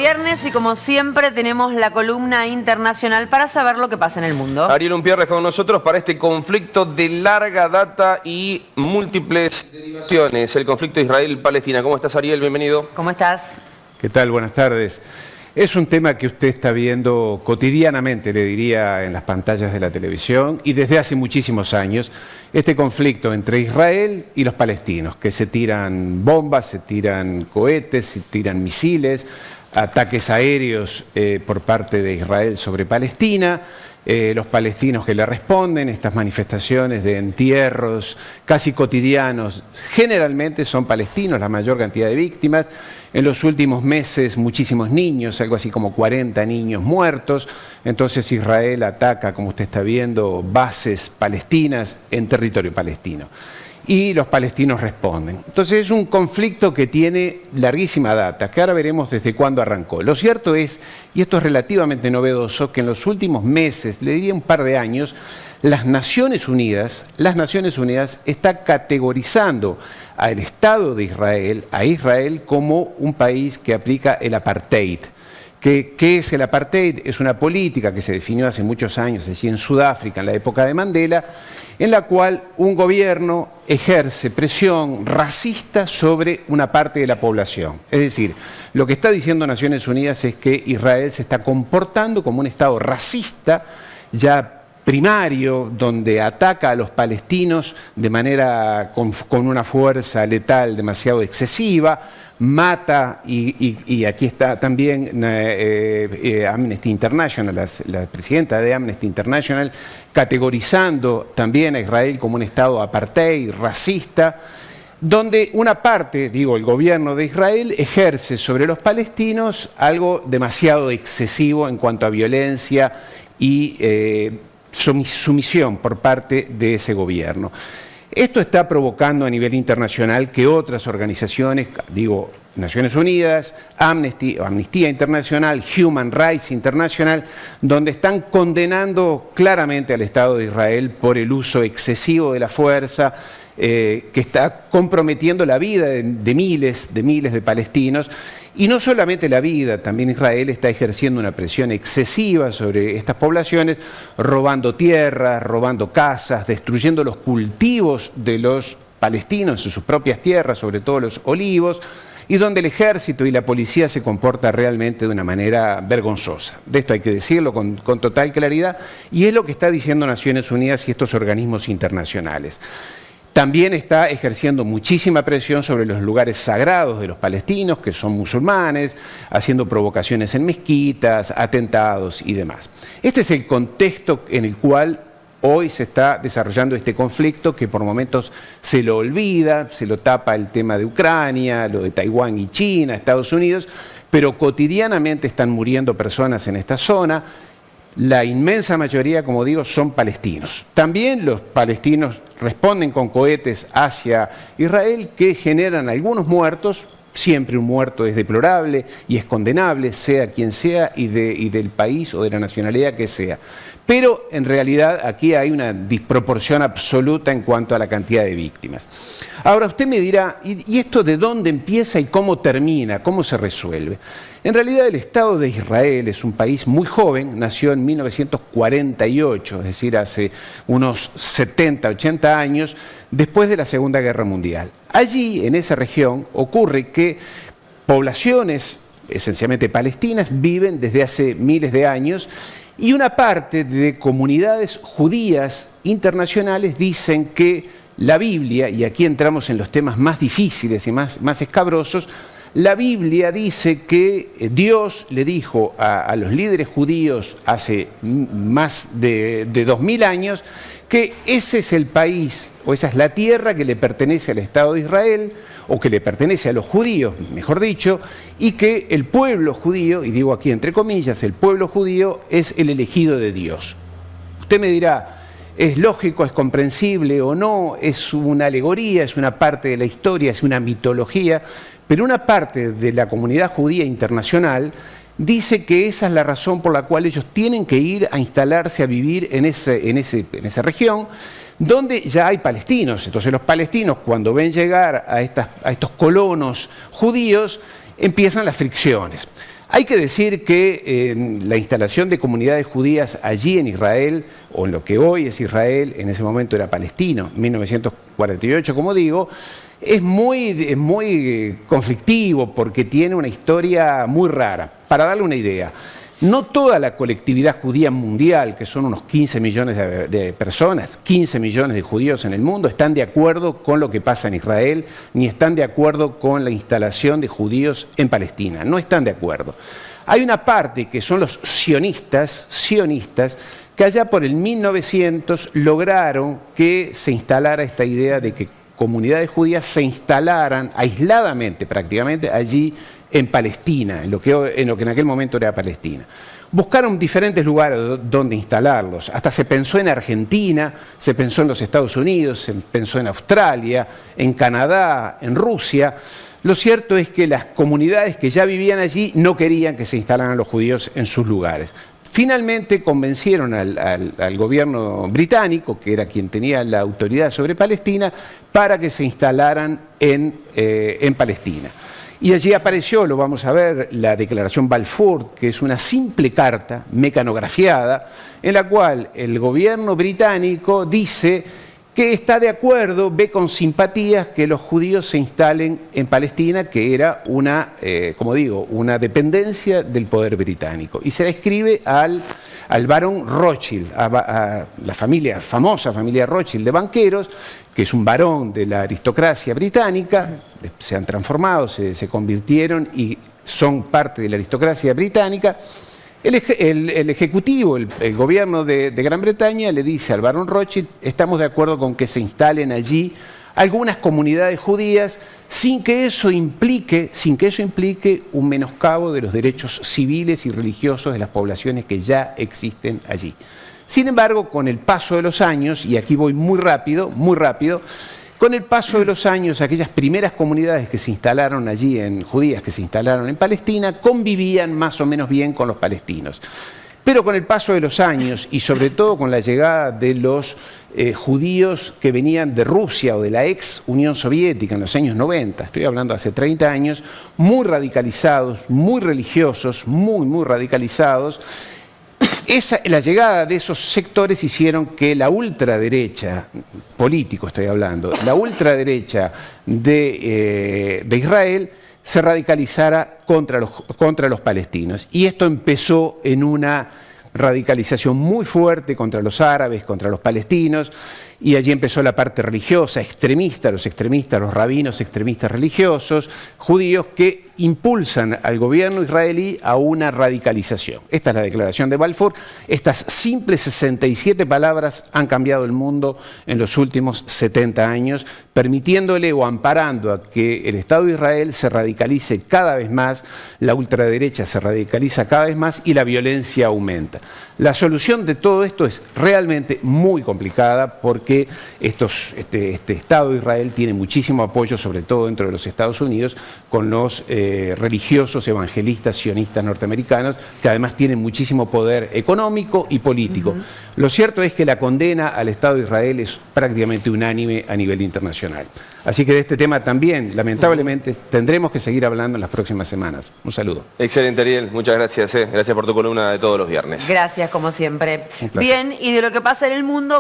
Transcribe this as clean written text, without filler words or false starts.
Viernes y como siempre tenemos la columna internacional para saber lo que pasa en el mundo. Ariel Umpierres con nosotros para este conflicto de larga data y múltiples derivaciones, el conflicto Israel-Palestina. ¿Cómo estás, Ariel? Bienvenido. ¿Cómo estás? ¿Qué tal? Buenas tardes. Es un tema que usted está viendo cotidianamente, le diría, en las pantallas de la televisión y desde hace muchísimos años, este conflicto entre Israel y los palestinos, que se tiran bombas, se tiran cohetes, se tiran misiles, ataques aéreos por parte de Israel sobre Palestina, los palestinos que le responden, estas manifestaciones de entierros casi cotidianos, generalmente son palestinos, la mayor cantidad de víctimas. En los últimos meses muchísimos niños, algo así como 40 niños muertos. Entonces Israel ataca, como usted está viendo, bases palestinas en territorio palestino. Y los palestinos responden. Entonces es un conflicto que tiene larguísima data, que ahora veremos desde cuándo arrancó. Lo cierto es, y esto es relativamente novedoso, que en los últimos meses, le diría un par de años, las Naciones Unidas está categorizando al Estado de Israel, a Israel, como un país que aplica el apartheid. ¿Qué es el apartheid? Es una política que se definió hace muchos años, allí en Sudáfrica, en la época de Mandela, en la cual un gobierno ejerce presión racista sobre una parte de la población. Es decir, lo que está diciendo Naciones Unidas es que Israel se está comportando como un Estado racista, ya primario, donde ataca a los palestinos de manera con una fuerza letal demasiado excesiva, mata, y aquí está también Amnesty International, la presidenta de Amnesty International, categorizando también a Israel como un Estado apartheid, racista, donde una parte, el gobierno de Israel, ejerce sobre los palestinos algo demasiado excesivo en cuanto a violencia y sumisión por parte de ese gobierno. Esto está provocando a nivel internacional que otras organizaciones, Naciones Unidas, Amnistía Internacional, Human Rights International, donde están condenando claramente al Estado de Israel por el uso excesivo de la fuerza, que está comprometiendo la vida de miles de palestinos. Y no solamente la vida, también Israel está ejerciendo una presión excesiva sobre estas poblaciones, robando tierras, robando casas, destruyendo los cultivos de los palestinos en sus propias tierras, sobre todo los olivos, y donde el ejército y la policía se comportan realmente de una manera vergonzosa. De esto hay que decirlo con total claridad, y es lo que está diciendo Naciones Unidas y estos organismos internacionales. También está ejerciendo muchísima presión sobre los lugares sagrados de los palestinos, que son musulmanes, haciendo provocaciones en mezquitas, atentados y demás. Este es el contexto en el cual hoy se está desarrollando este conflicto, que por momentos se lo olvida, se lo tapa el tema de Ucrania, lo de Taiwán y China, Estados Unidos, pero cotidianamente están muriendo personas en esta zona. La inmensa mayoría, como digo, son palestinos. También los palestinos responden con cohetes hacia Israel que generan algunos muertos. Siempre un muerto es deplorable y es condenable, sea quien sea y del país o de la nacionalidad que sea. Pero en realidad aquí hay una disproporción absoluta en cuanto a la cantidad de víctimas. Ahora usted me dirá, ¿y esto de dónde empieza y cómo termina? ¿Cómo se resuelve? En realidad el Estado de Israel es un país muy joven, nació en 1948, es decir, hace unos 70, 80 años, después de la Segunda Guerra Mundial. Allí, en esa región, ocurre que poblaciones, esencialmente palestinas, viven desde hace miles de años, y una parte de comunidades judías internacionales dicen que la Biblia, y aquí entramos en los temas más difíciles y más escabrosos, la Biblia dice que Dios le dijo a los líderes judíos hace más de 2000 años que ese es el país, o esa es la tierra que le pertenece al Estado de Israel, o que le pertenece a los judíos, mejor dicho, y que el pueblo judío, y digo aquí entre comillas, el pueblo judío es el elegido de Dios. Usted me dirá, ¿es lógico, es comprensible o no? ¿Es una alegoría, es una parte de la historia, es una mitología? Pero una parte de la comunidad judía internacional dice que esa es la razón por la cual ellos tienen que ir a instalarse, a vivir en esa región, donde ya hay palestinos. Entonces los palestinos, cuando ven llegar a estos colonos judíos, empiezan las fricciones. Hay que decir que la instalación de comunidades judías allí en Israel, o en lo que hoy es Israel, en ese momento era Palestino, 1948, como digo, es muy conflictivo porque tiene una historia muy rara. Para darle una idea, no toda la colectividad judía mundial, que son unos 15 millones de personas, 15 millones de judíos en el mundo, están de acuerdo con lo que pasa en Israel, ni están de acuerdo con la instalación de judíos en Palestina. No están de acuerdo. Hay una parte que son los sionistas, que allá por el 1900 lograron que se instalara esta idea de que comunidades judías se instalaran aisladamente prácticamente allí en Palestina, en lo que en aquel momento era Palestina. Buscaron diferentes lugares donde instalarlos, hasta se pensó en Argentina, se pensó en los Estados Unidos, se pensó en Australia, en Canadá, en Rusia. Lo cierto es que las comunidades que ya vivían allí no querían que se instalaran los judíos en sus lugares. Finalmente convencieron al gobierno británico, que era quien tenía la autoridad sobre Palestina, para que se instalaran en Palestina. Y allí apareció, lo vamos a ver, la Declaración Balfour, que es una simple carta mecanografiada, en la cual el gobierno británico dice que está de acuerdo, ve con simpatías que los judíos se instalen en Palestina, que era como digo, una dependencia del poder británico. Y se la escribe al barón Rothschild, a la famosa familia Rothschild de banqueros, que es un varón de la aristocracia británica, se han transformado, se convirtieron y son parte de la aristocracia británica. El ejecutivo, el gobierno de Gran Bretaña le dice al barón Rothschild: estamos de acuerdo con que se instalen allí algunas comunidades judías sin que eso implique un menoscabo de los derechos civiles y religiosos de las poblaciones que ya existen allí. Sin embargo, con el paso de los años, y aquí voy muy rápido, con el paso de los años, aquellas primeras comunidades que se instalaron allí, judías que se instalaron en Palestina, convivían más o menos bien con los palestinos. Pero con el paso de los años, y sobre todo con la llegada de los judíos que venían de Rusia o de la ex Unión Soviética en los años 90, estoy hablando hace 30 años, muy radicalizados, muy religiosos, muy radicalizados, la llegada de esos sectores hicieron que la ultraderecha, político estoy hablando, la ultraderecha de Israel se radicalizara contra los palestinos. Y esto empezó en una radicalización muy fuerte contra los árabes, contra los palestinos, y allí empezó la parte religiosa, extremista, los rabinos extremistas religiosos, judíos que impulsan al gobierno israelí a una radicalización. Esta es la declaración de Balfour. Estas simples 67 palabras han cambiado el mundo en los últimos 70 años, permitiéndole o amparando a que el Estado de Israel se radicalice cada vez más, la ultraderecha se radicaliza cada vez más y la violencia aumenta. La solución de todo esto es realmente muy complicada porque este Estado de Israel tiene muchísimo apoyo, sobre todo dentro de los Estados Unidos, con los religiosos evangelistas sionistas norteamericanos, que además tienen muchísimo poder económico y político. Lo cierto es que la condena al Estado de Israel es prácticamente unánime a nivel internacional. Así que de este tema también, lamentablemente, tendremos que seguir hablando en las próximas semanas. Un saludo. Excelente, Ariel. Muchas gracias. Gracias por tu columna de todos los viernes. Gracias, como siempre. Un placer. Bien, y de lo que pasa en el mundo...